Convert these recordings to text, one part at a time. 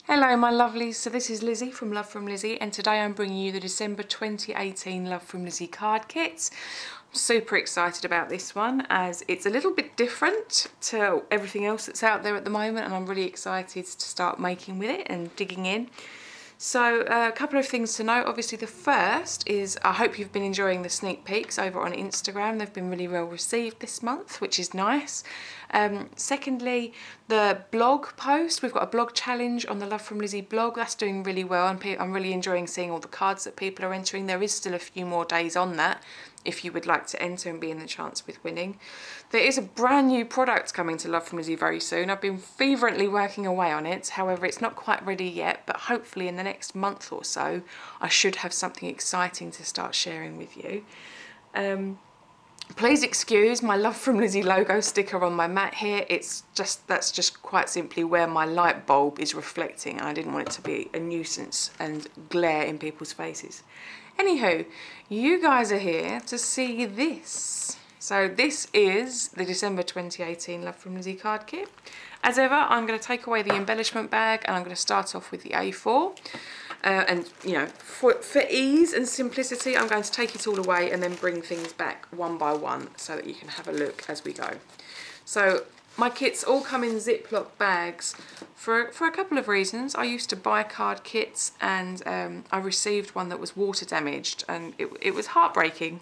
Hello my lovelies, so this is Lizzie from Love from Lizzie, and today I'm bringing you the December 2018 Love from Lizzie card kits. I'm super excited about this one as it's a little bit different to everything else that's out there at the moment, and I'm really excited to start making with it and digging in. So a couple of things to note. Obviously the first is I hope you've been enjoying the sneak peeks over on Instagram. They've been really well received this month, which is nice. Secondly, the blog post, we've got a blog challenge on the Love from Lizzie blog. That's doing really well, and I'm really enjoying seeing all the cards that people are entering. There is still a few more days on that if you would like to enter and be in the chance with winning. There is a brand new product coming to Love from Lizzie very soon. I've been fervently working away on it. However, it's not quite ready yet, but hopefully in the next month or so, I should have something exciting to start sharing with you. Please excuse my Love from Lizzie logo sticker on my mat here. That's just quite simply where my light bulb is reflecting. I didn't want it to be a nuisance and glare in people's faces. Anywho, you guys are here to see this. So this is the December 2018 Love from Lizzie card kit. As ever, I'm going to take away the embellishment bag and I'm going to start off with the A4. And you know, for ease and simplicity, I'm going to take it all away and then bring things back one by one so that you can have a look as we go. So my kits all come in Ziploc bags for a couple of reasons. I used to buy card kits and I received one that was water damaged and it was heartbreaking.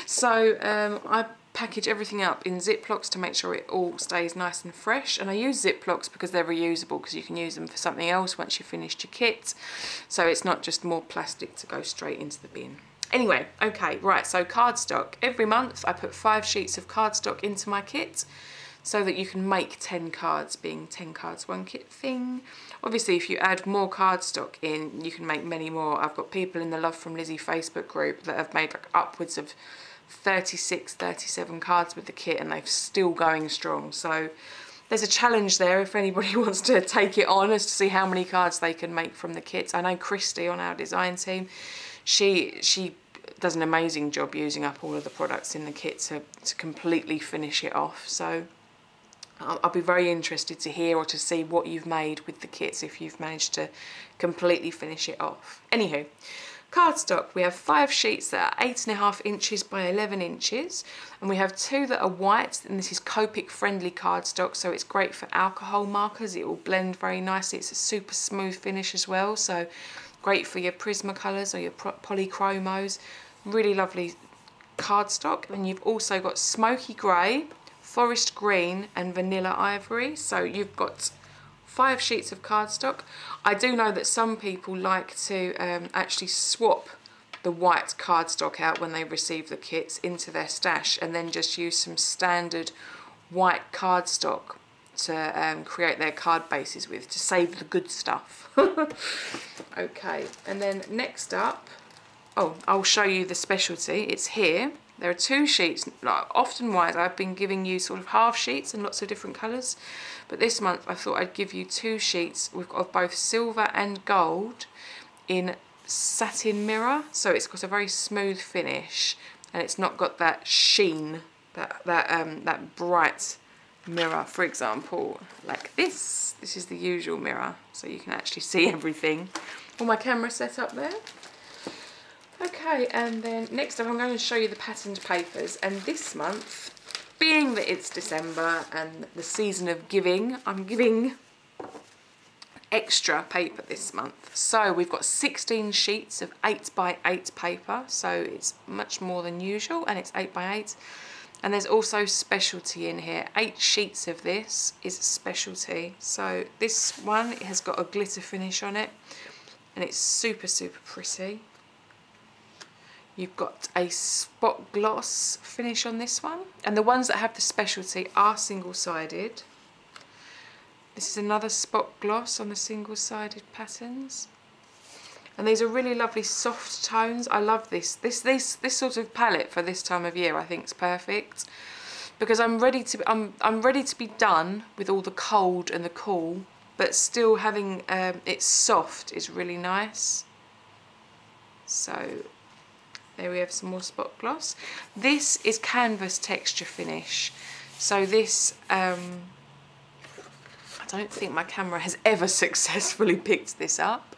So I package everything up in Ziplocs to make sure it all stays nice and fresh, and I use Ziplocs because they're reusable, because you can use them for something else once you've finished your kit, so it's not just more plastic to go straight into the bin. Anyway, okay, right, so cardstock. Every month I put 5 sheets of cardstock into my kit so that you can make 10 cards, being 10 cards 1 kit thing. Obviously if you add more cardstock in, you can make many more. I've got people in the Love from Lizzie Facebook group that have made like upwards of 36, 37 cards with the kit, and they're still going strong. So there's a challenge there if anybody wants to take it on, as to see how many cards they can make from the kits. I know Christy on our design team, she does an amazing job using up all of the products in the kit to completely finish it off. So I'll be very interested to hear or to see what you've made with the kits if you've managed to completely finish it off. Anywho, cardstock, we have 5 sheets that are 8.5 inches by 11 inches, and we have 2 that are white, and this is Copic friendly cardstock, so it's great for alcohol markers. It will blend very nicely. It's a super smooth finish as well, so great for your Prismacolors or your polychromos. Really lovely cardstock. And you've also got smoky grey, forest green and vanilla ivory, so you've got 5 sheets of cardstock. I do know that some people like to actually swap the white cardstock out when they receive the kits into their stash, and then just use some standard white cardstock to create their card bases with, to save the good stuff. Okay, and then next up, oh, I'll show you the specialty. It's here. There are 2 sheets. Often wise, I've been giving you sort of half sheets and lots of different colours, but this month I thought I'd give you 2 sheets of both silver and gold in satin mirror, so it's got a very smooth finish and it's not got that sheen, that bright mirror. For example, like this is the usual mirror, so you can actually see everything. All my camera set up there. Okay, and then next up I'm going to show you the patterned papers, and this month, being that it's December and the season of giving, I'm giving extra paper this month. So we've got 16 sheets of 8x8 paper, so it's much more than usual, and it's 8x8. And there's also specialty in here. 8 sheets of this is specialty. So this one, it has got a glitter finish on it, and it's super, super pretty. You've got a spot gloss finish on this one, and the ones that have the specialty are single-sided. This is another spot gloss on the single-sided patterns, and these are really lovely soft tones. I love this sort of palette for this time of year. I think it's perfect because I'm ready to be done with all the cold and the cool, but still having it soft is really nice. So there we have some more spot gloss. This is canvas texture finish. So this, I don't think my camera has ever successfully picked this up.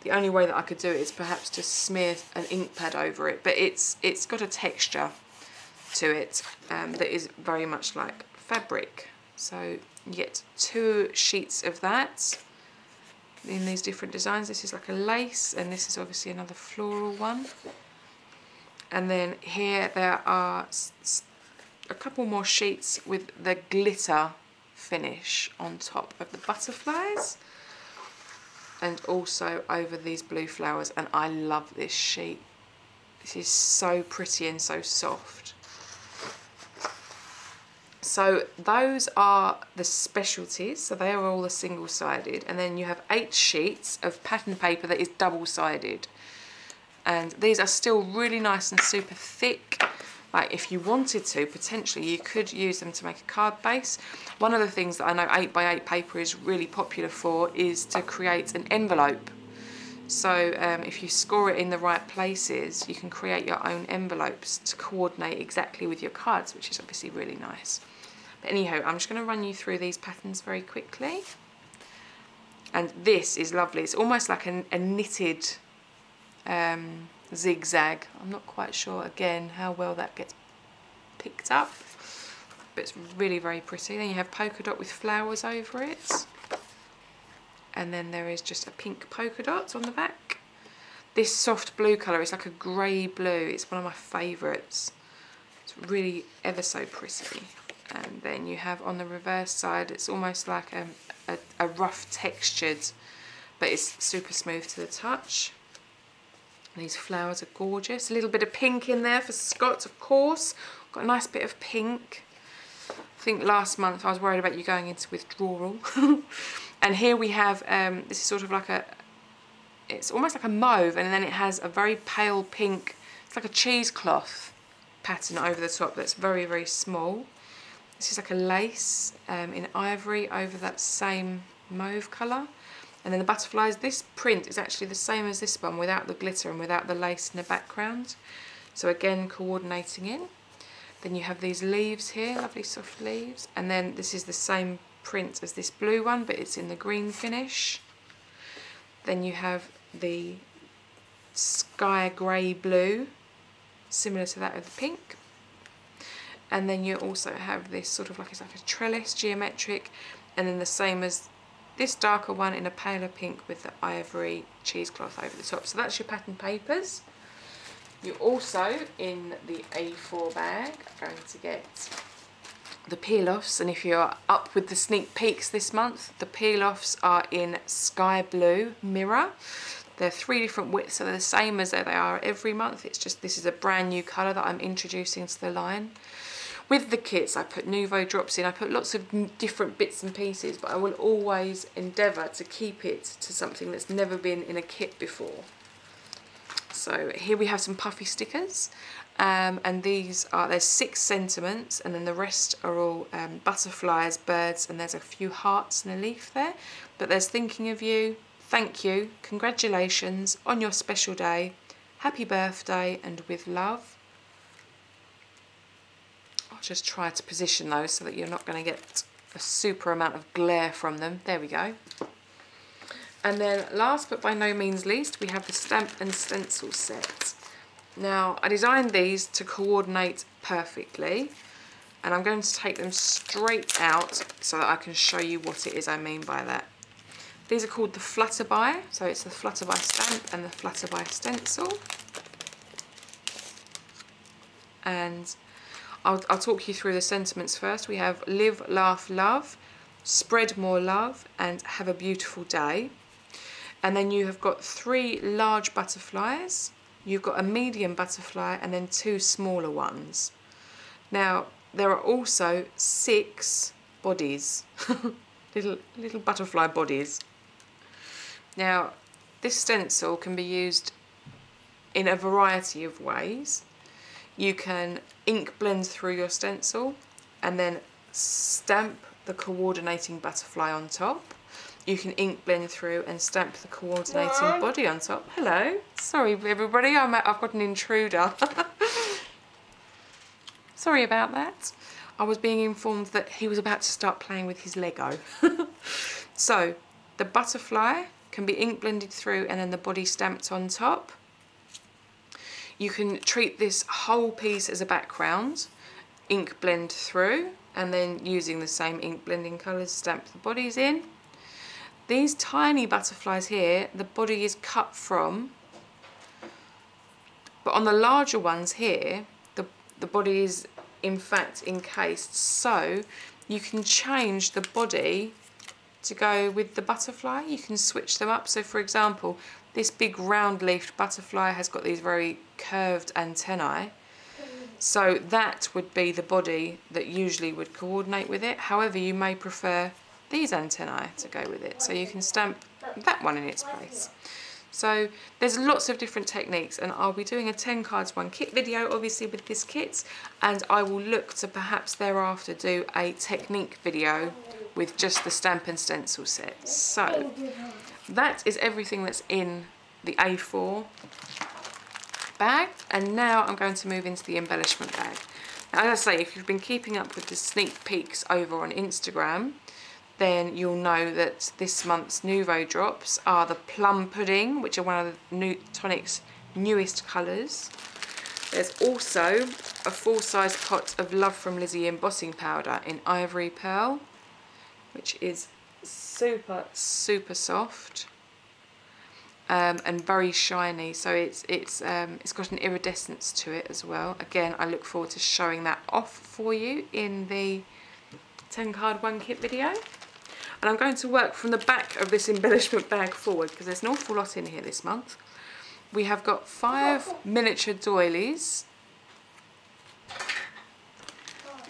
The only way that I could do it is perhaps to smear an ink pad over it, but it's got a texture to it that is very much like fabric. So you get 2 sheets of that in these different designs. This is like a lace, and this is obviously another floral one. And then here there are a couple more sheets with the glitter finish on top of the butterflies, and also over these blue flowers. And I love this sheet. This is so pretty and so soft. So those are the specialties. So they are all the single-sided, and then you have 8 sheets of pattern paper that is double-sided. And these are still really nice and super thick. Like, if you wanted to, potentially you could use them to make a card base. One of the things that I know 8x8 paper is really popular for is to create an envelope. So if you score it in the right places, you can create your own envelopes to coordinate exactly with your cards, which is obviously really nice. But anyhow, I'm just going to run you through these patterns very quickly. And this is lovely. It's almost like a knitted zigzag. I'm not quite sure again how well that gets picked up, but it's really very pretty. Then you have polka dot with flowers over it, and then there is just a pink polka dot on the back. This soft blue colour is like a grey blue. It's one of my favourites. It's really ever so pretty. And then you have on the reverse side, it's almost like a rough textured, but it's super smooth to the touch. These flowers are gorgeous. A little bit of pink in there for Scott, of course. Got a nice bit of pink. I think last month I was worried about you going into withdrawal. And here we have, this is sort of like it's almost like a mauve, and then it has a very pale pink, it's like a cheesecloth pattern over the top that's very, very small. This is like a lace in ivory over that same mauve colour. And then the butterflies, this print is actually the same as this one without the glitter and without the lace in the background. So again, coordinating in. Then you have these leaves here, lovely soft leaves. And then this is the same print as this blue one, but it's in the green finish. Then you have the sky grey blue, similar to that of the pink. And then you also have this sort of like, it's like a trellis, geometric, and then the same as this darker one in a paler pink with the ivory cheesecloth over the top. So that's your pattern papers. You also, in the A4 bag, are going to get the peel-offs, and if you're up with the sneak peeks this month, the peel-offs are in sky blue mirror. They're 3 different widths, so they're the same as they are every month. It's just this is a brand new colour that I'm introducing to the line. With the kits, I put Nuvo drops in. I put lots of different bits and pieces, but I will always endeavour to keep it to something that's never been in a kit before. So here we have some puffy stickers, and these are, there's 6 sentiments, and then the rest are all butterflies, birds, and there's a few hearts and a leaf there. But there's thinking of you, thank you, congratulations, on your special day, happy birthday, and with love. Just try to position those so that you're not going to get a super amount of glare from them. There we go. And then last but by no means least, we have the stamp and stencil set. Now, I designed these to coordinate perfectly, and I'm going to take them straight out so that I can show you what it is I mean by that. These are called the Flutterby, so it's the Flutterby stamp and the Flutterby stencil. And I'll talk you through the sentiments first. We have live, laugh, love, spread more love, and have a beautiful day. And then you have got 3 large butterflies, you've got a medium butterfly, and then 2 smaller ones. Now, there are also 6 bodies, little butterfly bodies. Now, this stencil can be used in a variety of ways. You can ink blend through your stencil and then stamp the coordinating butterfly on top. You can ink blend through and stamp the coordinating body on top. Hello, sorry everybody, I've got an intruder. Sorry about that. I was being informed that he was about to start playing with his Lego. So the butterfly can be ink blended through and then the body stamped on top. You can treat this whole piece as a background, ink blend through, and then using the same ink blending colours stamp the bodies in. These tiny butterflies here, the body is cut from, but on the larger ones here, the body is in fact encased, so you can change the body to go with the butterfly. You can switch them up. So for example, this big round leafed butterfly has got these very curved antennae. So that would be the body that usually would coordinate with it. However, you may prefer these antennae to go with it. So you can stamp that one in its place. So there's lots of different techniques, and I'll be doing a 10 cards 1 kit video obviously with this kit, and I will look to perhaps thereafter do a technique video with just the stamp and stencil set. So that is everything that's in the A4 bag, and now I'm going to move into the embellishment bag. Now, as I say, if you've been keeping up with the sneak peeks over on Instagram, then you'll know that this month's Nouveau drops are the plum pudding, which are one of the Tonic's newest colours. There's also a full-size pot of Love from Lizi embossing powder in Ivory Pearl, which is super, super soft and very shiny. So it's got an iridescence to it as well. Again, I look forward to showing that off for you in the 10 card 1 kit video. And I'm going to work from the back of this embellishment bag forward because there's an awful lot in here this month. We have got 5 miniature doilies.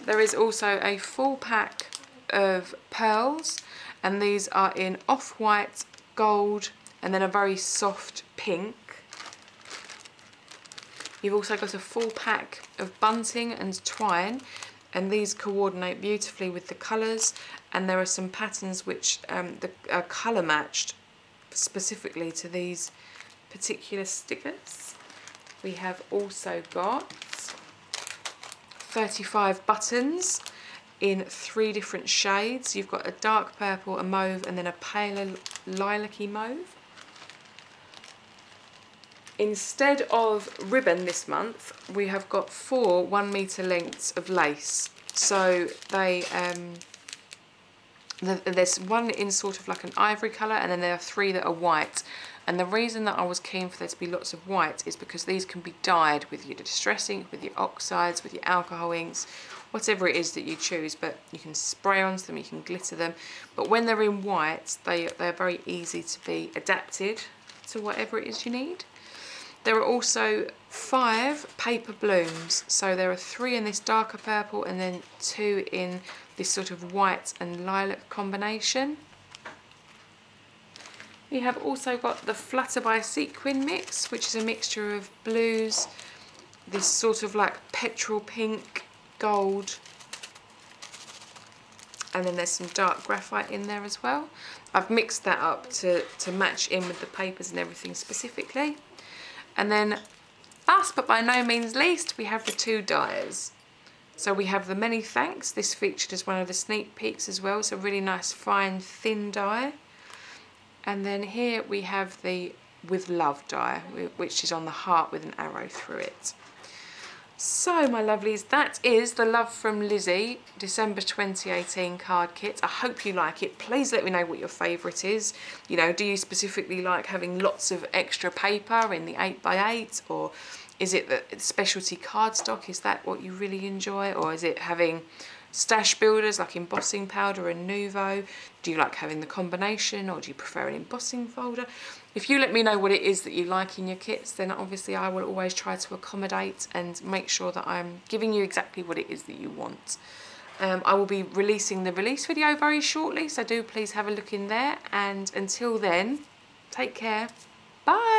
There is also a full pack of pearls, and these are in off-white, gold, and then a very soft pink. You've also got a full pack of bunting and twine, and these coordinate beautifully with the colours, and there are some patterns which are colour matched specifically to these particular stickers. We have also got 35 buttons in 3 different shades. You've got a dark purple, a mauve, and then a paler lilac-y mauve. Instead of ribbon this month, we have got 4 1-metre lengths of lace. So they there's one in sort of like an ivory colour, and then there are 3 that are white. And the reason that I was keen for there to be lots of white is because these can be dyed with your distress ink, with your oxides, with your alcohol inks, whatever it is that you choose. But you can spray onto them, you can glitter them. But when they're in white, they're very easy to be adapted to whatever it is you need. There are also 5 paper blooms. So there are 3 in this darker purple and then 2 in this sort of white and lilac combination. We have also got the Flutter by Sequin mix, which is a mixture of blues, this sort of like petrol pink, gold, and then there's some dark graphite in there as well. I've mixed that up to match in with the papers and everything specifically. And then last but by no means least, we have the 2 dyers. So we have the Many Thanks. This featured as one of the sneak peeks as well. So really nice, fine, thin dye. And then here we have the With Love die, which is on the heart with an arrow through it. So my lovelies, that is the Love from Lizi December 2018 card kit. I hope you like it. Please let me know what your favourite is. You know, do you specifically like having lots of extra paper in the 8x8, or is it the specialty cardstock? Is that what you really enjoy? Or is it having stash builders like embossing powder and Nouveau? Do you like having the combination, or do you prefer an embossing folder? If you let me know what it is that you like in your kits, then obviously I will always try to accommodate and make sure that I'm giving you exactly what it is that you want. I will be releasing the release video very shortly, so do please have a look in there, and until then, take care. Bye!